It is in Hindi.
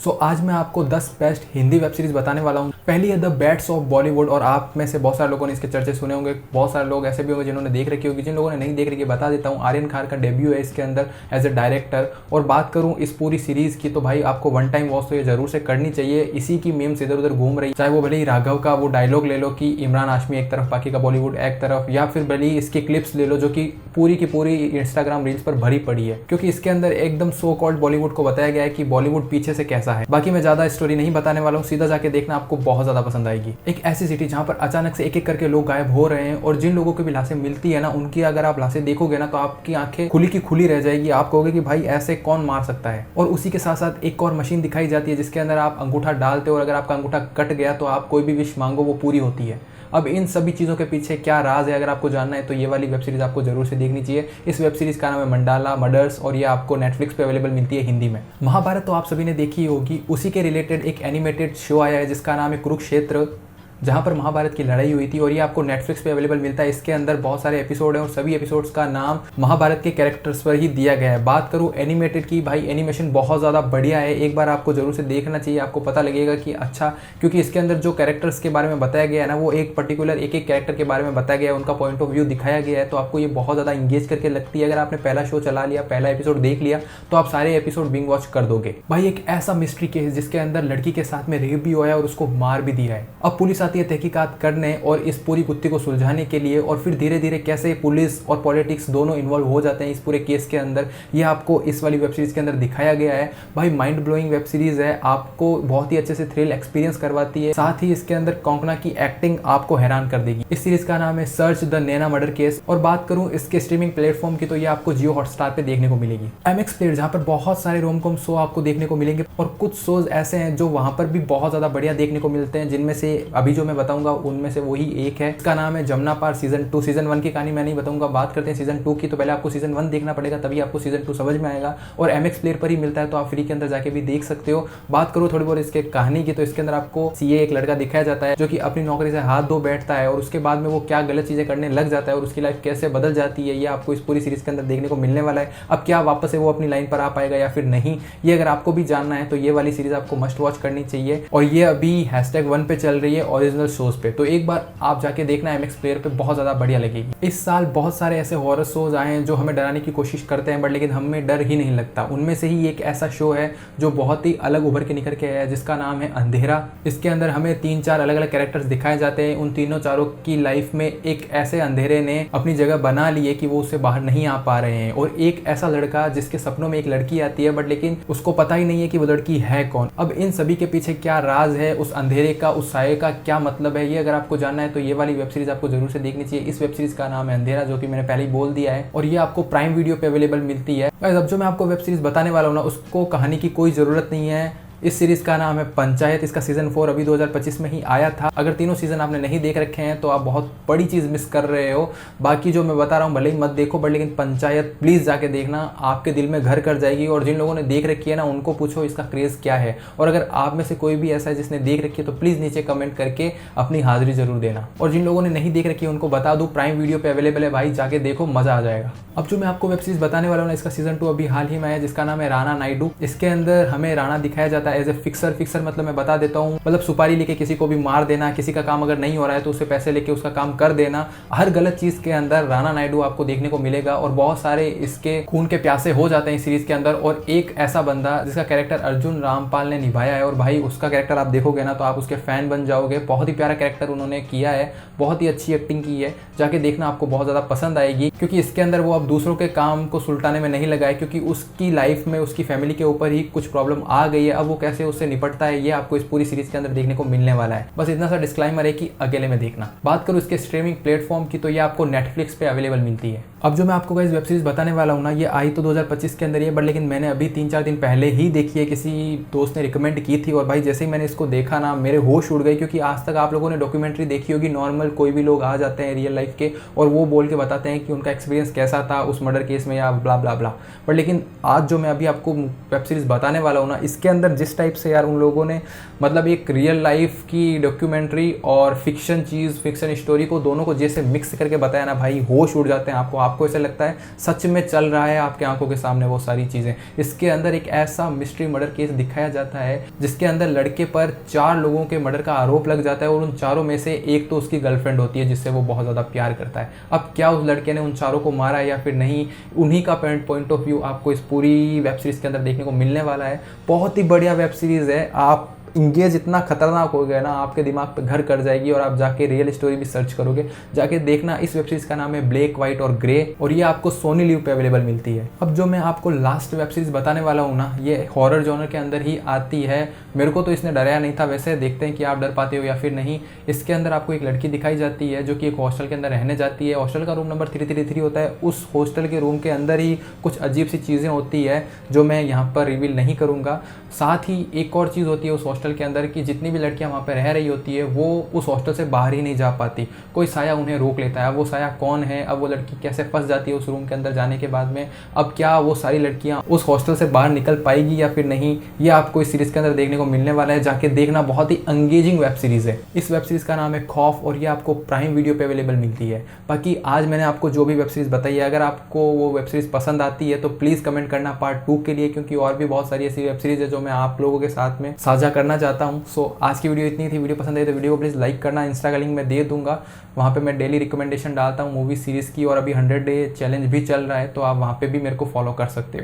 सो आज मैं आपको 10 बेस्ट हिंदी वेब सीरीज बताने वाला हूँ। पहली है द बैट्स ऑफ बॉलीवुड, और आप में से बहुत सारे लोगों ने इसके चर्चे सुने होंगे, बहुत सारे लोग ऐसे भी होंगे जिन्होंने देख रखी होगी। जिन लोगों ने नहीं देख रखी बता देता हूँ, आर्यन खान का डेब्यू है इसके अंदर एज ए डायरेक्टर। और बात करूँ इस पूरी सीरीज की तो भाई आपको वन टाइम वॉच तो ये जरूर से करनी चाहिए। इसी की मीम्स इधर उधर घूम रही, चाहे वो भले ही राघव का वो डायलॉग ले लो कि इमरान हाशमी एक तरफ बाकी का बॉलीवुड एक तरफ, या फिर भले ही इसकी क्लिप्स ले लो जो कि पूरी की पूरी इंस्टाग्राम रील्स पर भरी पड़ी है, क्योंकि इसके अंदर एकदम सो कॉल्ड बॉलीवुड को बताया गया है कि बॉलीवुड पीछे से कैसा है। बाकी मैं ज्यादा स्टोरी नहीं बताने वाला हूँ, सीधा जाके देखना, आपको बहुत ज्यादा पसंद आएगी। एक ऐसी सिटी जहाँ पर अचानक से एक एक करके लोग गायब हो रहे हैं, और जिन लोगों की भी लाशें मिलती है ना, उनकी अगर आप लाशें देखोगे ना तो आपकी आंखें खुली की खुली रह जाएगी। आप कहोगे कि भाई ऐसे कौन मार सकता है। और उसी के साथ साथ एक और मशीन दिखाई जाती है जिसके अंदर आप अंगूठा डालते हो, और अगर आपका अंगूठा कट गया तो आप कोई भी विश मांगो वो पूरी होती है। अब इन सभी चीज़ों के पीछे क्या राज है, अगर आपको जानना है तो ये वाली वेब सीरीज आपको जरूर से देखनी चाहिए। इस वेब सीरीज का नाम है मंडाला मर्डर्स, और ये आपको नेटफ्लिक्स पे अवेलेबल मिलती है हिंदी में। महाभारत तो आप सभी ने देखी होगी, उसी के रिलेटेड एक एनिमेटेड शो आया है जिसका नाम है कुरुक्षेत्र, जहाँ पर महाभारत की लड़ाई हुई थी, और ये आपको नेटफ्लिक्स पे अवेलेबल मिलता है। इसके अंदर बहुत सारे एपिसोड हैं और सभी एपिसोड्स का नाम महाभारत के कैरेक्टर्स पर ही दिया गया है। बात करूँ एनिमेटेड की, भाई एनिमेशन बहुत ज़्यादा बढ़िया है, एक बार आपको जरूर से देखना चाहिए। आपको पता लगेगा कि अच्छा, क्योंकि इसके अंदर जो कैरेक्टर्स के बारे में बताया गया है ना, वो एक पर्टिकुलर एक एक कैरेक्टर के बारे में बताया गया है, उनका पॉइंट ऑफ व्यू दिखाया गया है, तो आपको ये बहुत ज़्यादा इंगेज करके लगती है। अगर आपने पहला शो चला लिया, पहला एपिसोड देख लिया, तो आप सारे एपिसोड बिंग वॉच कर दोगे। भाई एक ऐसा मिस्ट्री केस जिसके अंदर लड़की के साथ में रेप भी हुआ है और उसको मार भी दिया है। अब पुलिस आती है तहकीकात करने और इस पूरी गुत्थी को सुलझाने के लिए, और फिर धीरे धीरे कैसे पुलिस और पॉलिटिक्स दोनों इन्वॉल्व हो जाते हैं इस पूरे केस के अंदर, ये आपको इस वाली वेब सीरीज के अंदर दिखाया गया है। भाई माइंड ब्लोइंग वेब सीरीज है, आपको बहुत ही अच्छे से थ्रिल एक्सपीरियंस करवाती है, साथ ही इसके अंदर कोंकणा की एक्टिंग आपको हैरान कर देगी। इस सीरीज का नाम है search the Naina murder case. और बात करूं इसके स्ट्रीमिंग प्लेटफॉर्म की तो ये आपको जियो हॉटस्टार पे देखने को मिलेगी। MX प्लेयर, जहां पर बहुत सारे रोमकॉम शो आपको देखने को मिलेंगे, और कुछ शोज ऐसे हैं जो वहां पर भी बहुत ज्यादा बढ़िया देखने को मिलते हैं, जिनमें से अभी जो मैं बताऊंगा उनमें से वही एक है। इसका नाम है जमुना पार सीजन 2। सीजन 1 की कहानी मैं नहीं बताऊंगा, बात करते हैं सीजन 2 की। तो पहले आपको सीजन 1 देखना पड़ेगा, तभी आपको सीजन 2 समझ में आएगा, और MX प्लेयर पर ही मिलता है, तो आप फ्री के अंदर जाके भी देख सकते हो। बात करूँ थोड़ी बहुत इसके कहानी की, तो इसके अंदर आपको CA एक लड़का दिखाया जाता है जो कि अपनी नौकरी से हाथ धो बैठता है, और उसके बाद में वो क्या गलत चीजें करने लग जाता है और उसकी लाइफ कैसे बदल जाती है, ये आपको इस पूरी सीरीज के अंदर देखने को मिलने वाला है। अब क्या वापस से वो अपनी लाइन पर आ पाएगा या फिर नहीं, ये अगर आपको भी जानना है तो ये वाली सीरीज आपको मस्ट वॉच करनी चाहिए। और ये अभी #1 पे चल रही है ओरिजिनल शोज पे, तो एक बार आप जाके देखना, MX प्लेयर पे बहुत ज्यादा बढ़िया लगेगी। इस साल बहुत सारे ऐसे हॉरर शोज आए हैं जो हमें डराने की कोशिश करते हैं, बट लेकिन हमें डर ही नहीं लगता। उनमें से ही एक ऐसा शो है जो बहुत ही अलग उभर के निकल के आया है, जिसका नाम है अंधेरा। इसके अंदर हमें 3-4 अलग अलग कैरेक्टर्स दिखाए जाते हैं। उन तीनों चारों की लाइफ में एक ऐसे अंधेरे ने अपनी जगह बना ली है कि वो उससे बाहर नहीं आ पा रहे हैं, और एक ऐसा लड़का जिसके सपनों में एक लड़की आती है, बट लेकिन उसको पता ही नहीं है कि वो लड़की है कौन। अब इन सभी के पीछे क्या राज है, उस अंधेरे का, उस साये का क्या मतलब है, ये अगर आपको जानना है तो ये वाली वेब सीरीज आपको जरूर से देखनी चाहिए। इस वेब सीरीज का नाम है अंधेरा, जो कि मैंने पहले ही बोल दिया है, और ये आपको प्राइम वीडियो पे अवेलेबल मिलती है। अब जो मैं आपको वेब सीरीज बताने वाला हूँ ना, उसको कहानी की कोई जरूरत नहीं है। इस सीरीज का नाम है पंचायत। इसका सीजन 4 अभी 2025 में ही आया था। अगर तीनों सीजन आपने नहीं देख रखे हैं तो आप बहुत बड़ी चीज मिस कर रहे हो। बाकी जो मैं बता रहा हूँ भले ही मत देखो, बट लेकिन पंचायत प्लीज जाके देखना, आपके दिल में घर कर जाएगी। और जिन लोगों ने देख रखी है ना, उनको पूछो इसका क्रेज क्या है, और अगर आप में से कोई भी ऐसा है जिसने देख रखी है तो प्लीज नीचे कमेंट करके अपनी हाजिरी जरूर देना। और जिन लोगों ने नहीं देख रखी है उनको बता दूं, प्राइम वीडियो पे अवेलेबल है भाई, जाके देखो, मजा आ जाएगा। अब जो मैं आपको वेब सीरीज बताने वाला हूँ ना, इसका सीजन 2 अभी हाल ही में है, जिसका नाम है राणा नायडू। इसके अंदर हमें राणा दिखाया जाता है एज ए फिक्सर मतलब मैं बता देता हूँ, मतलब सुपारी लेके किसी को भी मार देना, किसी का काम अगर नहीं हो रहा है तो उससे पैसे लेके उसका काम कर देना, हर गलत चीज के अंदर राणा नायडू आपको देखने को मिलेगा। और बहुत सारे इसके खून के प्यासे हो जाते हैं इस सीरीज के अंदर। और एक ऐसा बंदा जिसका कैरेक्टर अर्जुन रामपाल ने निभाया है, और भाई उसका कैरेक्टर आप देखोगे ना तो आप उसके फैन बन जाओगे। बहुत ही प्यारा कैरेक्टर उन्होंने किया है, बहुत ही अच्छी एक्टिंग की है, जाके देखना, आपको बहुत ज्यादा पसंद आएगी। क्योंकि इसके अंदर वो अब दूसरों के काम को सुलटाने में नहीं लगा है, क्योंकि उसकी लाइफ में उसकी फैमिली के ऊपर ही कुछ प्रॉब्लम आ गई है। अब वो कैसे उससे निपटता है, ये आपको इस पूरी सीरीज के अंदर देखने को मिलने वाला है। बस इतना सा डिस्क्लेमर है कि अकेले में देखना। बात करूं इसके स्ट्रीमिंग प्लेटफॉर्म की, तो ये आपको नेटफ्लिक्स पे अवेलेबल मिलती है। अब जो मैं आपको गाइस वेब सीरीज बताने वाला हूं ना, ये आई तो 2025 के अंदर ही है, बट लेकिन मैंने अभी 3-4 दिन पहले ही देखी है, किसी दोस्त ने रिकमेंड की थी। और भाई जैसे ही मैंने इसको देखा ना, मेरे होश उड़ गए। क्योंकि आज तक आप लोगों ने डॉक्यूमेंट्री देखी होगी, नॉर्मल कोई भी लोग आ जाते हैं रियल लाइफ के, और वो बोल के बताते हैं कि उनका एक्सपीरियंस कैसा था उस मर्डर केस में, या ब्ला ब्ला ब्ला। बट लेकिन आज जो मैं अभी आपको वेब सीरीज बताने वाला हूँ ना, इसके अंदर जिस टाइप से यार उन लोगों ने मतलब एक रियल लाइफ की डॉक्यूमेंट्री और फिक्शन चीज़, फिक्शन स्टोरी को दोनों को जैसे मिक्स करके बताया ना भाई, होश उड़ जाते हैं आपको। आप आपको ऐसा लगता है सच में चल रहा है आपके आंखों के सामने वो सारी चीज़ें। इसके अंदर एक ऐसा मिस्ट्री मर्डर केस दिखाया जाता है जिसके अंदर लड़के पर 4 लोगों के मर्डर का आरोप लग जाता है और उन चारों में से एक तो उसकी गर्लफ्रेंड होती है जिससे वो बहुत ज़्यादा प्यार करता है। अब क्या उस लड़के ने उन चारों को मारा या फिर नहीं, उन्हीं का पॉइंट ऑफ व्यू आपको इस पूरी वेब सीरीज़ के अंदर देखने को मिलने वाला है। बहुत ही बढ़िया वेब सीरीज़ है। आप इंगेज इतना खतरनाक हो गया ना, आपके दिमाग पे घर कर जाएगी और आप जाके रियल स्टोरी भी सर्च करोगे, जाके देखना। इस वेब सीरीज़ का नाम है ब्लैक व्हाइट और ग्रे और ये आपको सोनी लिव पे अवेलेबल मिलती है। अब जो मैं आपको लास्ट वेब सीरीज़ बताने वाला हूँ ना, ये हॉरर जॉनर के अंदर ही आती है। मेरे को तो इसने डराया नहीं था, वैसे देखते हैं कि आप डर पाते हो या फिर नहीं। इसके अंदर आपको एक लड़की दिखाई जाती है जो कि एक हॉस्टल के अंदर रहने जाती है। हॉस्टल का रूम नंबर 333 होता है। उस हॉस्टल के रूम के अंदर ही कुछ अजीब सी चीज़ें होती है जो मैं यहाँ पर रिवील नहीं करूँगा। साथ ही एक और चीज़ होती है उस हॉस्टल के अंदर कि जितनी भी लड़कियां वहाँ पे रह रही होती है वो उस हॉस्टल से बाहर ही नहीं जा पाती। कोई साया उन्हें रोक लेता है। अब वो साया कौन है, अब वो लड़की कैसे फंस जाती है उस रूम के अंदर जाने के बाद में, अब क्या वो सारी लड़कियां उस हॉस्टल से बाहर निकल पाएगी या फिर नहीं, ये आपको इस सीरीज़ के अंदर देखने को मिलने वाला है। जाके देखना, बहुत ही एंगेजिंग वेब सीरीज़ है। इस वेब सीरीज़ का नाम है खौफ और ये आपको प्राइम वीडियो पे अवेलेबल मिलती है। बाकी आज मैंने आपको जो भी वेब सीरीज़ बताई है, अगर आपको वो वेब सीरीज़ पसंद आती है तो प्लीज़ कमेंट करना पार्ट 2 के लिए, क्योंकि और भी बहुत सारी ऐसी वेब सीरीज़ है जो मैं आप लोगों के साथ में साझा करना चाहता हूँ। सो आज की वीडियो इतनी थी। वीडियो पसंद आई तो वीडियो को प्लीज़ लाइक करना। इंस्टा का लिंक मैं दे दूंगा, वहाँ पे मैं डेली रिकमेंडेशन डालता हूँ मूवी सीरीज़ की और अभी 100 डे चैलेंज भी चल रहा है, तो आप वहाँ पे भी मेरे को फॉलो कर सकते हो।